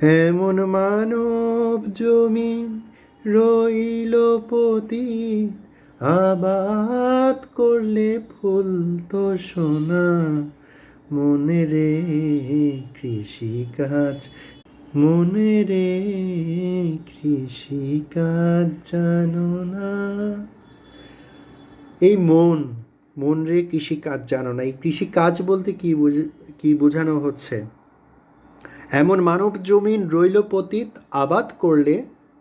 এমন মানব জমিন রইল পতিত, আবাদ করলে ফুল তো সোনা। মনে রে কৃষিকাজ, মনে রে কৃষিকাজ জানো না। এই মন রে কৃষিকাজ জানো না, এই কৃষিকাজ বলতে কি বোঝানো হচ্ছে? এমন মানব জমিন রইল পতিত, আবাদ করলে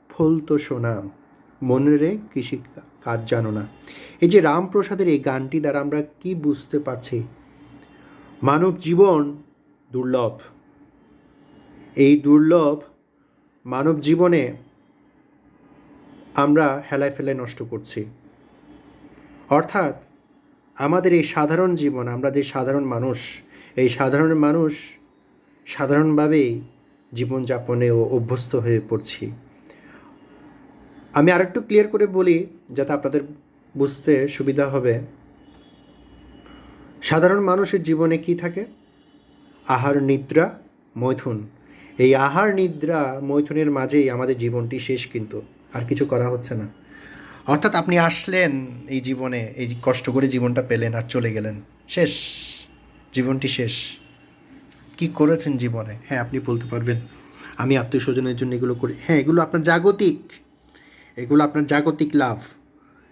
ফলতো সোনা। মনে রে কৃষি কাজ জানো না। এই যে রামপ্রসাদের এই গানটি দ্বারা আমরা কি বুঝতে পারছি? মানব জীবন দুর্লভ। এই দুর্লভ মানব জীবনে আমরা হেলায় ফেলায় নষ্ট করছি। অর্থাৎ আমাদের এই সাধারণ জীবন, আমরা যে সাধারণ মানুষ, এই সাধারণ মানুষ সাধারণভাবেই জীবনযাপনে অভ্যস্ত হয়ে পড়ছি। আমি আরেকটু ক্লিয়ার করে বলি যাতে আপনাদের বুঝতে সুবিধা হবে। সাধারণ মানুষের জীবনে কি থাকে? আহার, নিদ্রা, মৈথুন। এই আহার, নিদ্রা, মৈথুনের মাঝেই আমাদের জীবনটি শেষ, কিন্তু আর কিছু করা হচ্ছে না। অর্থাৎ আপনি আসলেন এই জীবনে, এই কষ্ট করে জীবনটা পেলেন আর চলে গেলেন, শেষ, জীবনটি শেষ। কি করেছেন জীবনে? হ্যাঁ, আপনি বলতে পারবেন আমি আত্মীয় স্বজনের জন্য এগুলো করি। হ্যাঁ, এগুলো আপনার জাগতিক লাভ,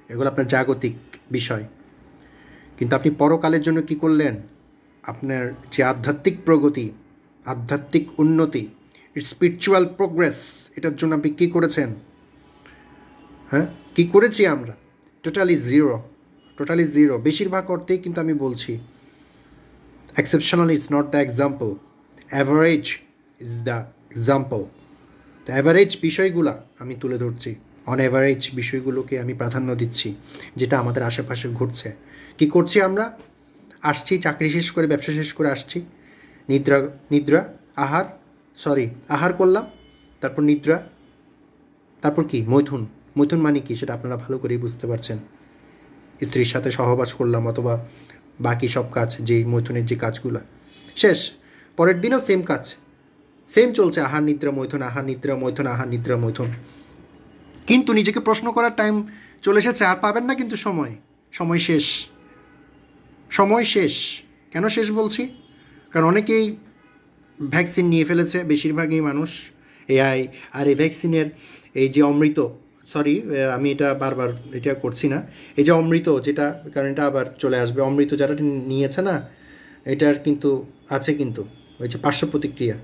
এগুলো আপনার জাগতিক বিষয়। কিন্তু আপনি পরকালের জন্য কি করলেন? আপনার যে আধ্যাত্মিক প্রগতি, আধ্যাত্মিক উন্নতি, স্পিরিচুয়াল প্রোগ্রেস, এটার জন্য আপনি কী করেছেন? হ্যাঁ, কী করেছি আমরা? Totally zero. বেশিরভাগ অর্থেই কিন্তু আমি বলছি, exceptional is not the example, average is the example. তো অ্যাভারেজ বিষয়গুলো আমি তুলে ধরছি, অন অ্যাভারেজ বিষয়গুলোকে আমি প্রাধান্য দিচ্ছি, যেটা আমাদের আশেপাশে ঘটছে। কি করছি আমরা? আসছি চাকরি শেষ করে, ব্যবসা শেষ করে আসছি, নিদ্রা আহার করলাম, তারপর নিদ্রা, তারপর কি? মৈথুন মানে কি সেটা আপনারা ভালো করেই বুঝতে পারছেন। স্ত্রীর সাথে সহবাস করলাম, অথবা বাকি সব কাজ, যেই মৈথুনের যে কাজগুলো, শেষ। পরের দিনও সেম কাজ, সেম চলছে, আহার নিদ্রা মৈথুন, আহার নিদ্রা মৈথুন, আহার নিদ্রা মৈথুন। কিন্তু নিজেকে প্রশ্ন করার টাইম চলে এসেছে, আর পাবেন না কিন্তু সময় শেষ। কেন শেষ বলছি? কারণ অনেকেই ভ্যাকসিন নিয়ে ফেলেছে, বেশিরভাগই মানুষ। আর এই ভ্যাকসিনের এই যে অমৃত, আমি এটা বারবার এটা করছি না, এই যে অমৃত, যেটা, কারণ এটা আবার চলে আসবে, অমৃত যারা নিয়েছে না, এটার কিন্তু আছে কিন্তু ওই যে পার্শ্ব প্রতিক্রিয়া,